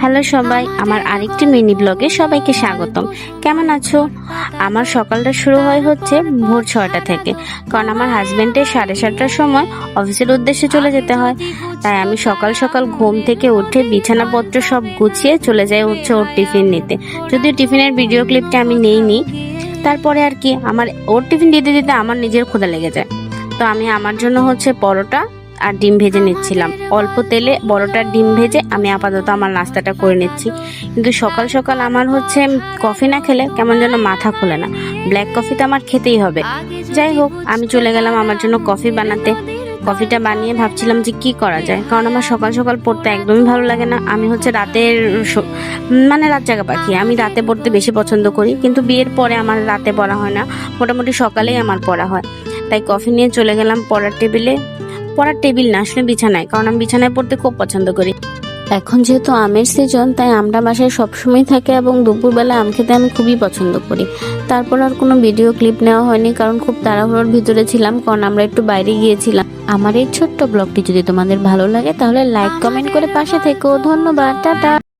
Hello সবাই, আমার আরেকটি মিনি ব্লগে সবাইকে স্বাগতম। কেমন আছো? আমার সকালটা শুরু হচ্ছে ভোর 6টা থেকে, কারণ আমার হাজবেন্ডের 7:30টার সময় অফিসের উদ্দেশ্যে চলে যেতে হয়। তাই আমি সকাল সকাল ঘুম থেকে উঠে বিছানাপত্র সব গুছিয়ে চলে যাই ওর টিফিন নিতে। যদিও টিফিনের ভিডিও ক্লিপটা আমি নেইনি, তারপরে আর কি আমার ওর টিফিন দিতে দিতে আমার নিজের ক্ষুধা লেগে যায়। তো আমি আমার জন্য পরোটা আর ডিম ভেজে নিচ্ছিলাম। অল্প তেলে পরোটা ডিম ভেজে আমি আপাতত আমার নাস্তাটা করে নিচ্ছি। কিন্তু সকাল সকাল আমার কফি না খেলে কেমন যেন মাথা খোলে না। ব্ল্যাক কফি তো আমার খেতেই হবে। যাই হোক, আমি চলে গেলাম আমার জন্য কফি বানাতে। কফিটা বানিয়ে ভাবছিলাম যে কি করা যায়, কারণ আমার সকাল সকাল পড়তে একদমই ভালো লাগে না। আমি রাতের রাত জাগা পাখি। আমি রাতে পড়তে বেশি পছন্দ করি, কিন্তু বিয়ের পরে আমার রাতে পড়া হয় না, মোটামুটি সকালেই আমার পড়া হয়। তাই কফি নিয়ে চলে গেলাম পড়ার টেবিলে। পড়ার টেবিল না, আসলে বিছানায়, কারণ আমি বিছানায় পড়তে খুব পছন্দ করি। এখন যেহেতু আমের সিজন, তাই আমটা বাসায় সবসময় থাকে এবং দুপুরবেলা আম খেতে আমি খুবই পছন্দ করি। তারপর আর কোনো ভিডিও ক্লিপ নেওয়া হয়নি, কারণ খুব তাড়াহুড়োর ভিতরে ছিলাম, কারণ আমরা একটু বাইরে গিয়েছিলাম। আমার এই ছোট্ট ব্লগটি যদি তোমাদের ভালো লাগে তাহলে লাইক কমেন্ট করে পাশে থেকো। ধন্যবাদ, টাটা।